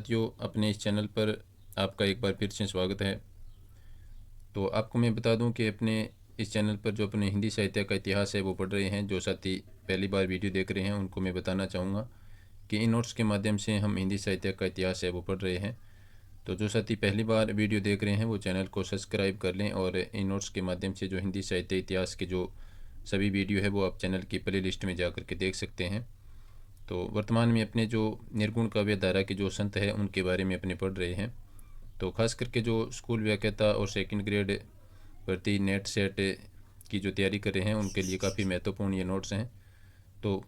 साथियों, अपने इस चैनल पर आपका एक बार फिर से स्वागत है। तो आपको मैं बता दूं कि अपने इस चैनल पर जो अपने हिंदी साहित्य का इतिहास है वो पढ़ रहे हैं, जो साथी पहली बार वीडियो देख रहे हैं उनको मैं बताना चाहूँगा कि इन नोट्स के माध्यम से हम हिंदी साहित्य का इतिहास है वो पढ़ रहे हैं। तो जो साथी पहली बार वीडियो देख रहे हैं वो चैनल को सब्सक्राइब कर लें और इन नोट्स के माध्यम से जो हिंदी साहित्य इतिहास के जो सभी वीडियो है वो आप चैनल की प्ले लिस्ट में जा कर के देख सकते हैं। तो वर्तमान में अपने जो निर्गुण काव्य धारा के जो संत हैं उनके बारे में अपने पढ़ रहे हैं। तो खास करके जो स्कूल व्याख्याता और सेकंड ग्रेड भर्ती नेट सेट की जो तैयारी कर रहे हैं उनके लिए काफ़ी महत्वपूर्ण ये नोट्स हैं। तो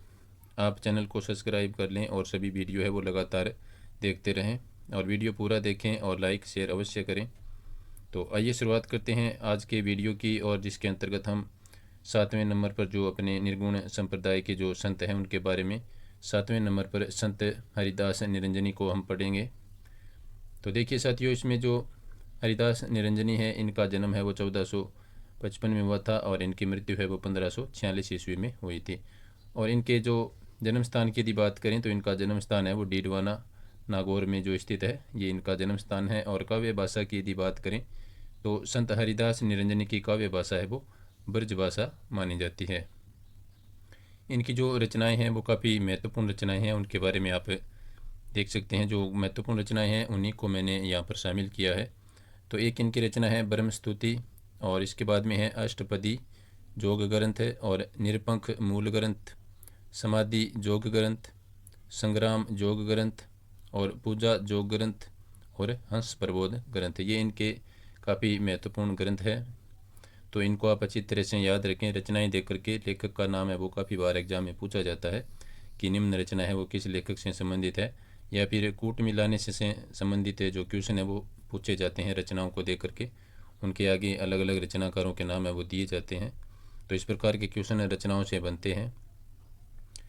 आप चैनल को सब्सक्राइब कर लें और सभी वीडियो है वो लगातार देखते रहें और वीडियो पूरा देखें और लाइक शेयर अवश्य करें। तो आइए शुरुआत करते हैं आज के वीडियो की, और जिसके अंतर्गत हम 7वें नंबर पर जो अपने निर्गुण संप्रदाय के जो संत हैं उनके बारे में 7वें नंबर पर संत हरिदास निरंजनी को हम पढ़ेंगे। तो देखिए साथियों, इसमें जो हरिदास निरंजनी है इनका जन्म है वो 1455 में हुआ था और इनकी मृत्यु है वो 1546 ईस्वी में हुई थी। और इनके जो जन्म स्थान की यदि बात करें तो इनका जन्म स्थान है वो डीडवाना नागौर में जो स्थित है, ये इनका जन्म स्थान है। और काव्य भाषा की यदि बात करें तो संत हरिदास निरंजनी की काव्य भाषा है वो ब्रज भाषा मानी जाती है। इनकी जो रचनाएं हैं वो काफ़ी महत्वपूर्ण रचनाएं हैं, उनके बारे में आप देख सकते हैं। जो महत्वपूर्ण रचनाएं हैं उन्हीं को मैंने यहाँ पर शामिल किया है। तो एक इनकी रचना है ब्रह्म स्तुति, और इसके बाद में है अष्टपदी जोग ग्रंथ है, और निरपंख मूल ग्रंथ, समाधि जोग ग्रंथ, संग्राम जोग ग्रंथ, और पूजा जोग ग्रंथ, और हंस प्रबोध ग्रंथ। ये इनके काफ़ी महत्वपूर्ण ग्रंथ है। तो इनको आप अच्छी तरह से याद रखें। रचनाएं देख करके लेखक का नाम है वो काफ़ी बार एग्जाम में पूछा जाता है कि निम्न रचना है वो किस लेखक से संबंधित है, या फिर कूट मिलाने से संबंधित है जो क्वेश्चन है वो पूछे जाते हैं रचनाओं को देख करके। उनके आगे अलग अलग रचनाकारों के नाम है वो दिए जाते हैं। तो इस प्रकार के क्वेश्चन रचनाओं से बनते हैं।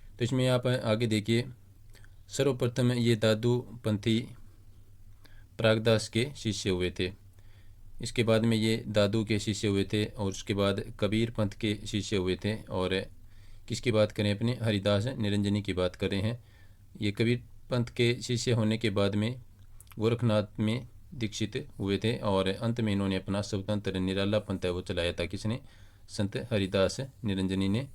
तो इसमें आप आगे देखिए, सर्वप्रथम ये दादू पंथी प्रागदास के शिष्य हुए थे। इसके बाद में ये दादू के शिष्य हुए थे, और उसके बाद कबीर पंथ के शिष्य हुए थे। और किसकी बात करें, अपने हरिदास निरंजनी की बात कर रहे हैं। ये कबीर पंथ के शिष्य होने के बाद में गोरखनाथ में दीक्षित हुए थे, और अंत में इन्होंने अपना स्वतंत्र निराला पंथ है वो चलाया था। किसने? संत हरिदास निरंजनी ने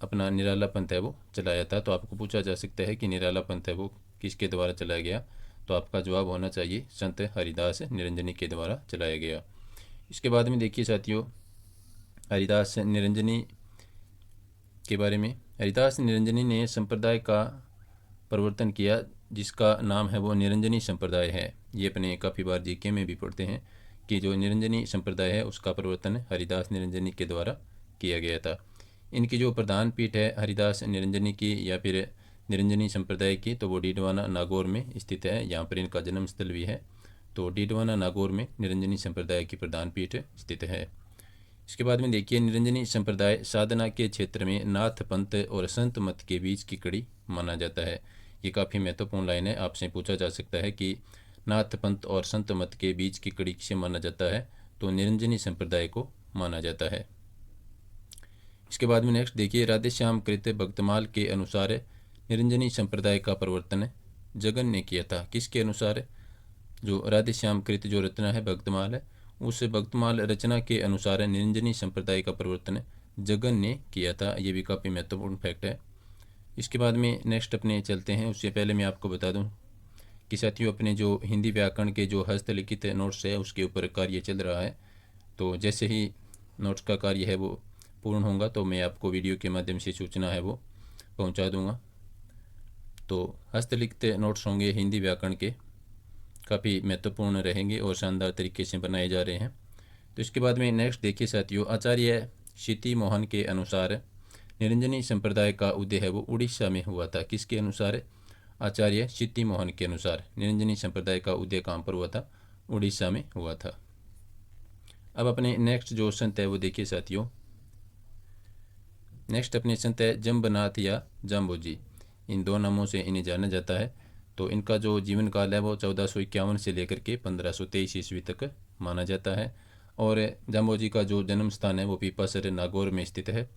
अपना निराला पंथ है वो चलाया था। तो आपको पूछा जा सकता है कि निराला पंथ है वो किसके द्वारा चलाया गया, तो आपका जवाब होना चाहिए संत हरिदास निरंजनी के द्वारा चलाया गया। इसके बाद में देखिए साथियों, हरिदास निरंजनी के बारे में। हरिदास निरंजनी ने संप्रदाय का प्रवर्तन किया जिसका नाम है वो निरंजनी संप्रदाय है। ये अपने काफ़ी बार जीके में भी पढ़ते हैं कि जो निरंजनी संप्रदाय है उसका प्रवर्तन हरिदास निरंजनी के द्वारा किया गया था। इनकी जो प्रधान पीठ है हरिदास निरंजनी की या फिर निरंजनी संप्रदाय की, तो वो डीडवाना नागौर में स्थित है। यहाँ पर इनका जन्म स्थल भी है। तो डीडवाना नागौर में निरंजनी संप्रदाय की प्रधान पीठ स्थित है। इसके बाद में देखिए, निरंजनी संप्रदाय साधना के क्षेत्र में नाथ पंथ और संत मत के बीच की कड़ी माना जाता है। ये काफ़ी महत्वपूर्ण लाइन है, आपसे पूछा जा सकता है कि नाथ पंथ और संत मत के बीच की कड़ी किसे माना जाता है, तो निरंजनी संप्रदाय को माना जाता है। इसके बाद में नेक्स्ट देखिए, राधेश्याम कृत भक्तमाल के अनुसार निरंजनी संप्रदाय का प्रवर्तन जगन ने किया था। किसके अनुसार? जो राधेश्याम कृत जो रचना है भक्तमाल है, उस भक्तमाल रचना के अनुसार निरंजनी संप्रदाय का प्रवर्तन जगन ने किया था। ये भी काफ़ी महत्वपूर्ण फैक्ट है। इसके बाद में नेक्स्ट अपने चलते हैं। उससे पहले मैं आपको बता दूं कि साथियों, अपने जो हिंदी व्याकरण के जो हस्तलिखित नोट्स है उसके ऊपर कार्य चल रहा है। तो जैसे ही नोट्स का कार्य है वो पूर्ण होगा तो मैं आपको वीडियो के माध्यम से सूचना है वो पहुंचा दूंगा। तो हस्तलिखित नोट्स होंगे हिंदी व्याकरण के, काफ़ी महत्वपूर्ण रहेंगे और शानदार तरीके से बनाए जा रहे हैं। तो इसके बाद में नेक्स्ट देखिए साथियों, आचार्य क्षिति मोहन के अनुसार निरंजनी संप्रदाय का उदय है वो उड़ीसा में हुआ था। किसके अनुसार? आचार्य क्षिति मोहन के अनुसार निरंजनी संप्रदाय का उदय कहाँ पर हुआ था? उड़ीसा में हुआ था। अब अपने नेक्स्ट जो संत है वो देखिए साथियों, नेक्स्ट अपने संत है जम्बनाथ या जाम्बोजी। इन दो नामों से इन्हें जाना जाता है। तो इनका जो जीवन काल है वो 1451 से लेकर के 1523 ईस्वी तक माना जाता है। और जाम्बोजी का जो जन्म स्थान है वो पीपासर नागौर में स्थित है।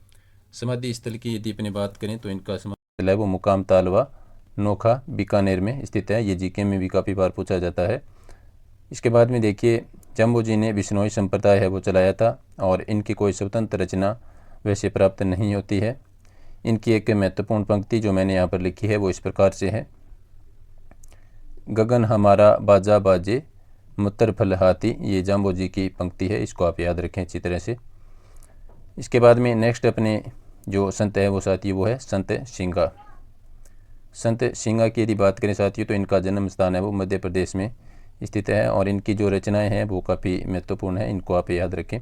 समाधि स्थल की यदि अपनी बात करें तो इनका समाधि स्थल है वो मुकाम तालवा नोखा बीकानेर में स्थित है। ये जीके में भी काफ़ी बार पूछा जाता है। इसके बाद में देखिए, जम्बू जी ने बिश्नोई संप्रदाय है वो चलाया था और इनकी कोई स्वतंत्र रचना वैसे प्राप्त नहीं होती है। इनकी एक महत्वपूर्ण पंक्ति जो मैंने यहाँ पर लिखी है वो इस प्रकार से है, गगन हमारा बाजा बाजे मुत्तर फल हाथी। ये जाम्बो जी की पंक्ति है, इसको आप याद रखें अच्छी तरह से। इसके बाद में नेक्स्ट अपने जो संत है वो साथी वो है संत सिंगा। संत सिंगा की यदि बात करें साथियों तो इनका जन्म स्थान है वो मध्य प्रदेश में स्थित है और इनकी जो रचनाएं हैं वो काफ़ी महत्वपूर्ण है, इनको आप याद रखें।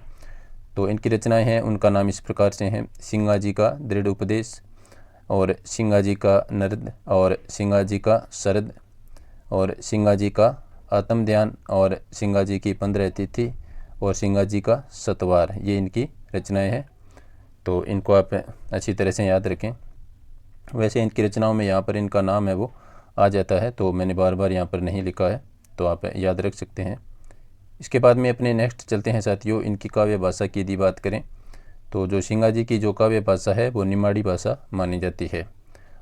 तो इनकी रचनाएं हैं, उनका नाम इस प्रकार से हैं, सिंगा जी का दृढ़ उपदेश और सिंगा जी का नरद और सिंगा जी का शरद और सिंगा जी का आत्म ध्यान और सिंगा जी की 15 तिथि और सिंगा जी का सतवार। ये इनकी रचनाएं हैं, तो इनको आप अच्छी तरह से याद रखें। वैसे इनकी रचनाओं में यहाँ पर इनका नाम है वो आ जाता है, तो मैंने बार बार यहाँ पर नहीं लिखा है, तो आप याद रख सकते हैं। इसके बाद में अपने नेक्स्ट चलते हैं साथियों। इनकी काव्य भाषा की यदि बात करें तो जो सिंगा जी की जो काव्य भाषा है वो निमाड़ी भाषा मानी जाती है।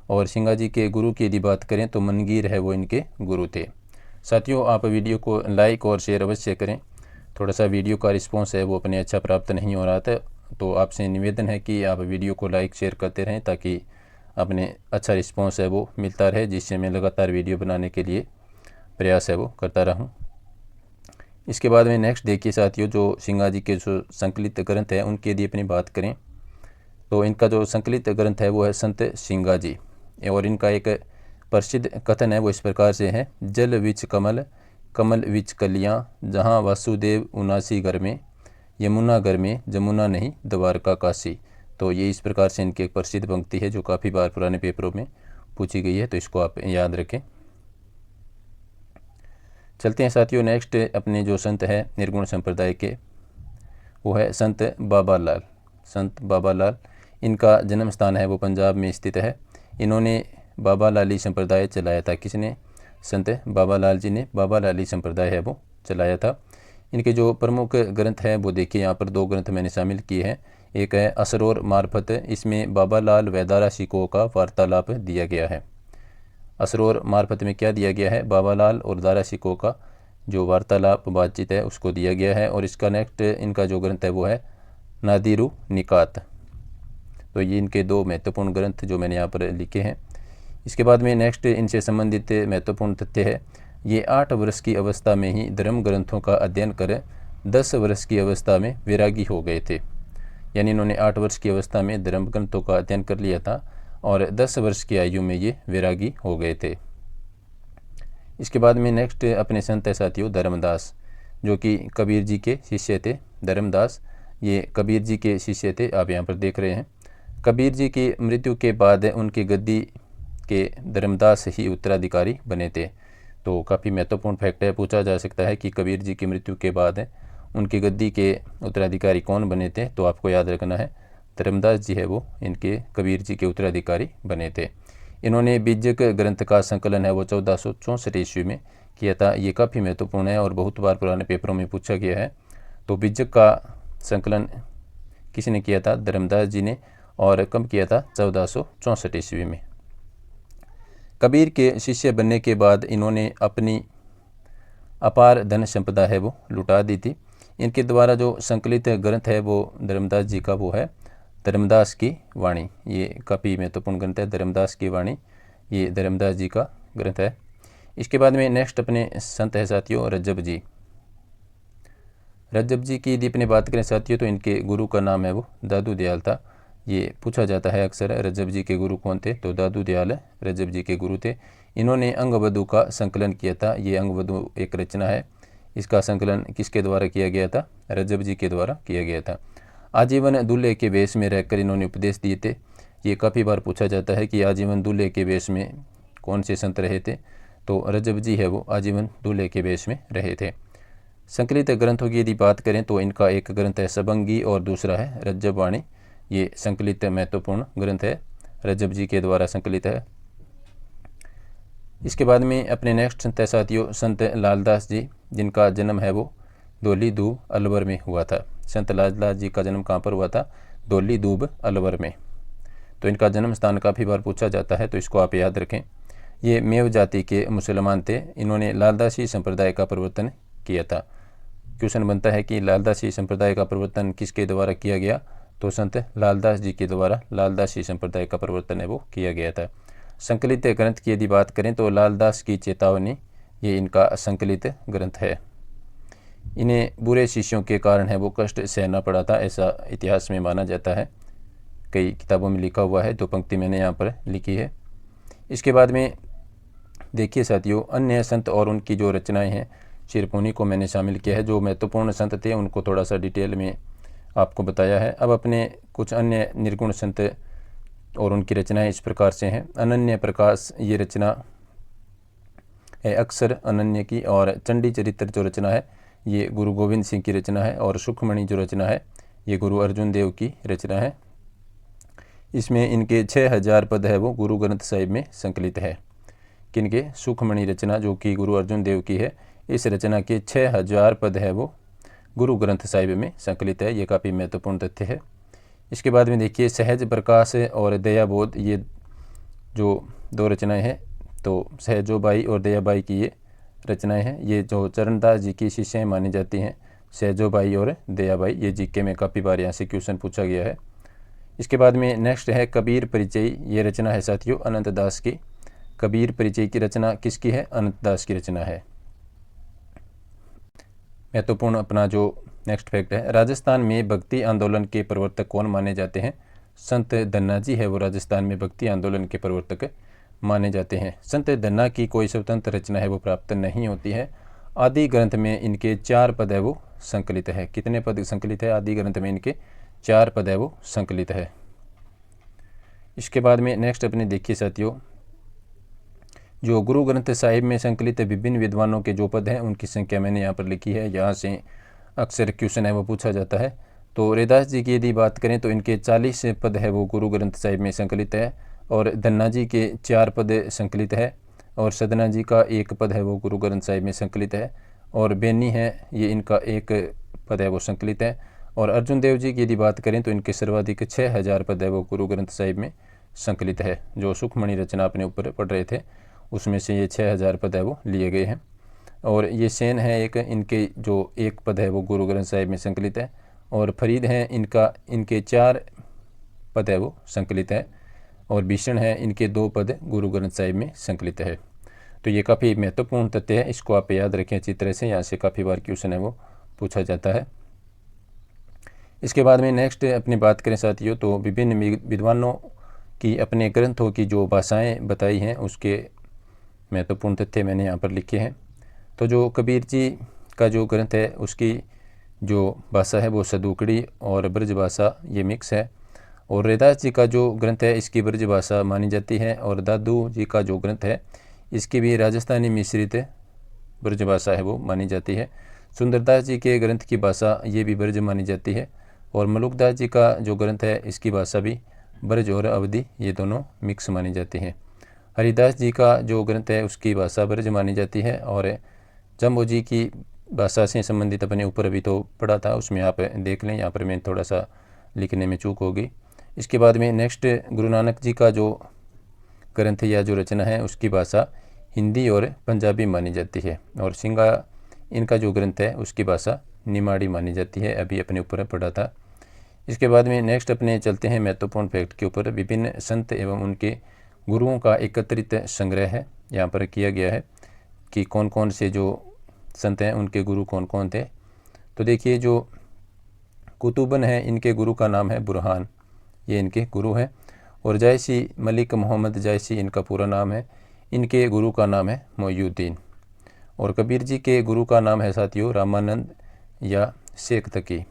और सिंगा जी के गुरु की यदि बात करें तो मनगीर है वो इनके गुरु थे। साथियों, आप वीडियो को लाइक और शेयर अवश्य करें। थोड़ा सा वीडियो का रिस्पॉन्स है वो अपने अच्छा प्राप्त नहीं हो रहा था, तो आपसे निवेदन है कि आप वीडियो को लाइक शेयर करते रहें ताकि अपने अच्छा रिस्पॉन्स है वो मिलता रहे, जिससे मैं लगातार वीडियो बनाने के लिए प्रयास है वो करता रहूं। इसके बाद में नेक्स्ट देखिए साथियों, जो सिंगा जी के जो संकलित ग्रंथ है उनकी यदि अपनी बात करें तो इनका जो संकलित ग्रंथ है वो है संत सिंगा जी। और इनका एक प्रसिद्ध कथन है वो इस प्रकार से है, जल विच कमल कमल विच कलियाँ, जहाँ वासुदेव उनासी घर में, यमुना घर में जमुना नहीं द्वारका काशी। तो ये इस प्रकार से इनकी एक प्रसिद्ध पंक्ति है जो काफ़ी बार पुराने पेपरों में पूछी गई है, तो इसको आप याद रखें। चलते हैं साथियों, नेक्स्ट अपने जो संत है निर्गुण संप्रदाय के वो है संत बाबा लाल। संत बाबा लाल, इनका जन्म स्थान है वो पंजाब में स्थित है। इन्होंने बाबा लाली संप्रदाय चलाया था। किसने? संत बाबा लाल जी ने बाबा लाली संप्रदाय है वो चलाया था। इनके जो प्रमुख ग्रंथ हैं वो देखिए, यहाँ पर 2 ग्रंथ मैंने शामिल किए हैं। एक है असरोर मार्फत, इसमें बाबा लाल व दारा शिकोह का वार्तालाप दिया गया है। असरोर मार्फत में क्या दिया गया है? बाबा लाल और दारा शिकोह का जो वार्तालाप बातचीत है उसको दिया गया है। और इसका नेक्स्ट इनका जो ग्रंथ है वो है नादिरु निकात। तो ये इनके 2 महत्वपूर्ण ग्रंथ जो मैंने यहाँ पर लिखे हैं। इसके बाद में नेक्स्ट इनसे संबंधित महत्वपूर्ण तथ्य है, ये 8 वर्ष की अवस्था में ही धर्म ग्रंथों का अध्ययन कर 10 वर्ष की अवस्था में वैरागी हो गए थे। यानी इन्होंने 8 वर्ष की अवस्था में धर्म ग्रंथों का अध्ययन कर लिया था और 10 वर्ष की आयु में ये वैरागी हो गए थे। इसके बाद में नेक्स्ट अपने संत है साथियों धर्मदास, जो कि कबीर जी के शिष्य थे। धर्मदास ये कबीर जी के शिष्य थे, आप यहाँ पर देख रहे हैं। कबीर जी की मृत्यु के बाद उनकी गद्दी के धर्मदास ही उत्तराधिकारी बने थे। तो काफ़ी महत्वपूर्ण फैक्ट है, पूछा जा सकता है कि कबीर जी की मृत्यु के बाद उनकी गद्दी के उत्तराधिकारी कौन बने थे, तो आपको याद रखना है धर्मदास जी है वो इनके कबीर जी के उत्तराधिकारी बने थे। इन्होंने बीजक ग्रंथ का संकलन है वो 1464 ईस्वी में किया था। ये काफ़ी महत्वपूर्ण है और बहुत बार पुराने पेपरों में पूछा गया है। तो बीजक का संकलन किसने किया था? धर्मदास जी ने। और कब किया था? 1464 ईस्वी में। कबीर के शिष्य बनने के बाद इन्होंने अपनी अपार धन संपदा है वो लुटा दी थी। इनके द्वारा जो संकलित ग्रंथ है वो धर्मदास जी का वो है धर्मदास की वाणी। ये काफ़ी महत्वपूर्ण ग्रंथ है, धर्मदास की वाणी, ये धर्मदास जी का ग्रंथ है। इसके बाद में नेक्स्ट अपने संत है साथियों रज्जब जी। रज्जब जी की यदि अपनी बात करें साथियों तो इनके गुरु का नाम है वो दादू दयाल था। ये पूछा जाता है अक्सर रज्जब जी के गुरु कौन थे, तो दादू दयाल रज्जब जी के गुरु थे। इन्होंने अंगवधु का संकलन किया था। ये अंगवधु एक रचना है, इसका संकलन किसके द्वारा किया गया था? रज्जब जी के द्वारा किया गया था। आजीवन दूल्हे के वेश में रहकर इन्होंने उपदेश दिए थे। ये काफ़ी बार पूछा जाता है कि आजीवन दूल्हे के वेश में कौन से संत रहे थे, तो रज्जब जी है वो आजीवन दूल्हे के वेश में रहे थे। संकलित ग्रंथों की यदि बात करें तो इनका एक ग्रंथ है सबंगी और दूसरा है रज्जब वाणी। ये संकलित महत्वपूर्ण ग्रंथ है, रज्जब जी के द्वारा संकलित है। इसके बाद में अपने नेक्स्ट संत है साथियों संत लालदास जी, जिनका जन्म है वो धौली दूब अलवर में हुआ था। संत लालदास जी का जन्म कहाँ पर हुआ था? धौली दूब अलवर में। तो इनका जन्म स्थान काफ़ी बार पूछा जाता है, तो इसको आप याद रखें। ये मेव जाति के मुसलमान थे। इन्होंने लालदासी संप्रदाय का प्रवर्तन किया था। क्वेश्चन बनता है कि लालदासी संप्रदाय का प्रवर्तन किसके द्वारा किया गया, तो संत लालदास जी के द्वारा लालदासी संप्रदाय का प्रवर्तन है वो किया गया था। संकलित ग्रंथ की यदि बात करें तो लालदास की चेतावनी ये इनका संकलित ग्रंथ है। इन्हें बुरे शिष्यों के कारण है वो कष्ट सहना पड़ा था, ऐसा इतिहास में माना जाता है। कई किताबों में लिखा हुआ है, 2 पंक्ति मैंने यहाँ पर लिखी है। इसके बाद में देखिए साथियों, अन्य संत और उनकी जो रचनाएं हैं सिर्फ उन्हीं को मैंने शामिल किया है। जो महत्वपूर्ण संत थे उनको थोड़ा सा डिटेल में आपको बताया है। अब अपने कुछ अन्य निर्गुण संत और उनकी रचनाएं इस प्रकार से हैं। अनन्य प्रकाश ये रचना है अक्सर अनन्य की, और चंडी चरित्र जो रचना है ये गुरु गोविंद सिंह की रचना है, और सुखमणि जो रचना है ये गुरु अर्जुन देव की रचना है। इसमें इनके 6000 पद है वो गुरु ग्रंथ साहिब में संकलित है। किनके? सुखमणि रचना जो कि गुरु अर्जुन देव की है, इस रचना के 6000 पद है वो गुरु ग्रंथ साहिब में संकलित है। ये काफ़ी महत्वपूर्ण तथ्य है। इसके बाद में देखिए सहज प्रकाश और दयाबोध, ये जो 2 रचनाएं हैं, तो सहजोबाई और दयाबाई की ये रचनाएं हैं। ये जो चरणदास जी की शिष्याएं मानी जाती हैं, सहजोबाई और दयाबाई, ये जीके में काफ़ी बार यहाँ से क्वेश्चन पूछा गया है। इसके बाद में नेक्स्ट है कबीर परिचय। ये रचना है साथियों अनंत दास की। कबीर परिचय की रचना किसकी है? अनंत दास की रचना है। महत्वपूर्ण अपना जो नेक्स्ट फैक्ट है, राजस्थान में भक्ति आंदोलन के प्रवर्तक कौन माने जाते हैं? संत धन्ना जी है वो राजस्थान में भक्ति आंदोलन के प्रवर्तक माने जाते हैं। संत धन्ना की कोई स्वतंत्र रचना है वो प्राप्त नहीं होती है। आदि ग्रंथ में इनके 4 पद है वो संकलित है। कितने पद संकलित है? आदि ग्रंथ में इनके 4 पद है वो संकलित है। इसके बाद में नेक्स्ट अपने देखिए साथियों, जो गुरु ग्रंथ साहिब में संकलित विभिन्न विद्वानों के जो पद हैं उनकी संख्या मैंने यहाँ पर लिखी है। यहाँ से अक्सर क्वेश्चन है वो पूछा जाता है। तो रैदास जी की यदि बात करें तो इनके 40 पद है वो गुरु ग्रंथ साहिब में संकलित है, और धन्ना जी के 4 पद संकलित है, और सदना जी का 1 पद है वो गुरु ग्रंथ साहिब में संकलित है, और बेनी है ये इनका 1 पद है वो संकलित है। और अर्जुन देव जी की यदि बात करें तो इनके सर्वाधिक 6000 पद है वो गुरु ग्रंथ साहिब में संकलित है। जो सुखमणि रचना अपने ऊपर पढ़ रहे थे उसमें से ये 6000 पद है वो लिए गए हैं। और ये सेन है एक, इनके जो 1 पद है वो गुरु ग्रंथ साहिब में संकलित है, और फरीद है इनके 4 पद है वो संकलित है, और भीषण है इनके 2 पद गुरु ग्रंथ साहिब में संकलित है। तो ये काफ़ी महत्वपूर्ण तथ्य है, इसको आप याद रखें अच्छी तरह से। यहाँ से काफ़ी बार क्वेश्चन है वो पूछा जाता है। इसके बाद में नेक्स्ट अपनी बात करें साथियों, तो विभिन्न विद्वानों की अपने ग्रंथों की जो भाषाएं बताई हैं उसके महत्वपूर्ण तथ्य मैंने यहाँ पर लिखे हैं। तो जो कबीर जी का जो ग्रंथ है उसकी जो भाषा है वो सदूकड़ी और ब्रज भाषा ये मिक्स है, और रैदास जी का जो ग्रंथ है इसकी ब्रज भाषा मानी जाती है, और दादू जी का जो ग्रंथ है इसकी भी राजस्थानी मिश्रित ब्रज भाषा है वो मानी जाती है। सुंदरदास जी के ग्रंथ की भाषा ये भी ब्रज मानी जाती है, और मलुकदास जी का जो ग्रंथ है इसकी भाषा भी ब्रज और अवधी ये दोनों मिक्स मानी जाती है। हरिदास जी का जो ग्रंथ है उसकी भाषा ब्रज मानी जाती है, और जम्बो जी की भाषा से संबंधित अपने ऊपर अभी तो पढ़ा था, उसमें आप देख लें, यहाँ पर मैं थोड़ा सा लिखने में चूक होगी। इसके बाद में नेक्स्ट गुरु नानक जी का जो ग्रंथ या जो रचना है उसकी भाषा हिंदी और पंजाबी मानी जाती है, और सिंगा इनका जो ग्रंथ है उसकी भाषा निमाड़ी मानी जाती है, अभी अपने ऊपर पढ़ा था। इसके बाद में नेक्स्ट अपने चलते हैं महत्वपूर्ण फैक्ट के ऊपर। विभिन्न संत एवं उनके गुरुओं का एकत्रित संग्रह है यहाँ पर किया गया है कि कौन कौन से जो संत हैं उनके गुरु कौन कौन थे। तो देखिए जो कुतुबन है इनके गुरु का नाम है बुरहान, ये इनके गुरु हैं, और जायसी मलिक मोहम्मद जायसी इनका पूरा नाम है, इनके गुरु का नाम है मोयुद्दीन। और कबीर जी के गुरु का नाम है साथियों रामानंद या शेख तकी।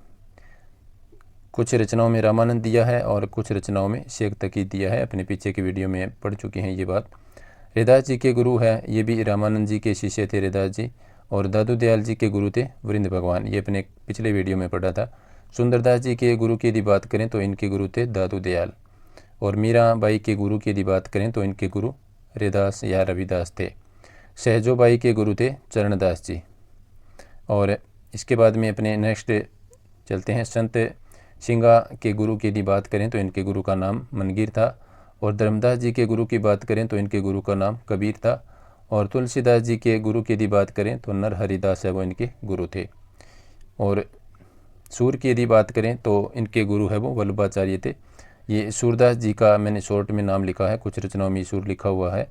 कुछ रचनाओं में रामानंद दिया है और कुछ रचनाओं में शेख तकी दिया है, अपने पीछे की वीडियो में पढ़ चुके हैं ये बात। रैदास जी के गुरु है ये भी रामानंद जी के शिष्य थे रैदास जी, और दादू दयाल जी के गुरु थे वृंद भगवान, ये अपने पिछले वीडियो में पढ़ा था। सुंदरदास जी के गुरु की यदि बात करें तो इनके गुरु थे दादू दयाल, और मीराबाई के गुरु की यदि बात करें तो इनके गुरु रैदास या रविदास थे। सहजोबाई के गुरु थे चरणदास जी। और इसके बाद में अपने नेक्स्ट चलते हैं, संत सिंगा के गुरु की यदि बात करें तो इनके गुरु का नाम मनगीर था, और धर्मदास जी के गुरु की बात करें तो इनके गुरु का नाम कबीर था। और तुलसीदास जी के गुरु की यदि बात करें तो नर हरिदास है वो इनके गुरु थे। और सूर की यदि बात करें तो इनके गुरु है वो वल्लभाचार्य थे। ये सूरदास जी का मैंने शॉर्ट में नाम लिखा है, कुछ रचनाओं में सूर लिखा हुआ है।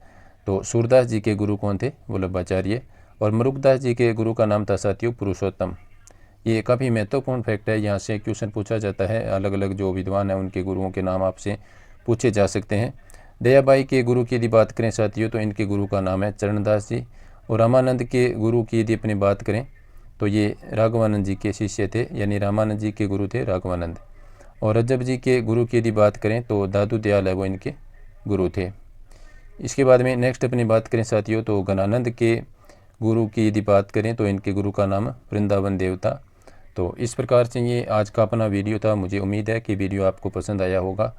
तो सूरदास जी के गुरु कौन थे? वल्लभाचार्य। और मरुगदास जी के गुरु का नाम था साथियों पुरुषोत्तम। ये काफ़ी महत्वपूर्ण फैक्ट है, यहाँ से क्वेश्चन पूछा जाता है, अलग अलग जो विद्वान हैं उनके गुरुओं के नाम आपसे पूछे जा सकते हैं। दयाबाई के गुरु की यदि बात करें साथियों तो इनके गुरु का नाम है चरणदास जी। और रामानंद के गुरु की यदि अपनी बात करें तो ये राघवानंद जी के शिष्य थे, यानी रामानंद जी के गुरु थे राघवानंद। और रज्जब जी के गुरु की यदि बात करें तो दादू दयाल है वो इनके गुरु थे। इसके बाद में नेक्स्ट अपनी बात करें साथियों तो गणानंद के गुरु की यदि बात करें तो इनके गुरु का नाम वृंदावन देव था। तो इस प्रकार से ये आज का अपना वीडियो था। मुझे उम्मीद है कि वीडियो आपको पसंद आया होगा।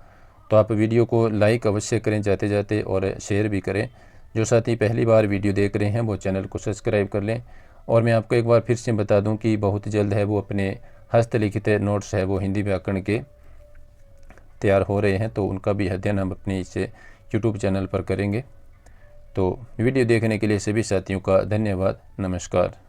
तो आप वीडियो को लाइक अवश्य करें जाते जाते, और शेयर भी करें। जो साथी पहली बार वीडियो देख रहे हैं वो चैनल को सब्सक्राइब कर लें। और मैं आपको एक बार फिर से बता दूं कि बहुत जल्द है वो अपने हस्तलिखित नोट्स है वो हिंदी व्याकरण के तैयार हो रहे हैं, तो उनका भी अध्ययन हम अपने इस यूट्यूब चैनल पर करेंगे। तो वीडियो देखने के लिए सभी साथियों का धन्यवाद। नमस्कार।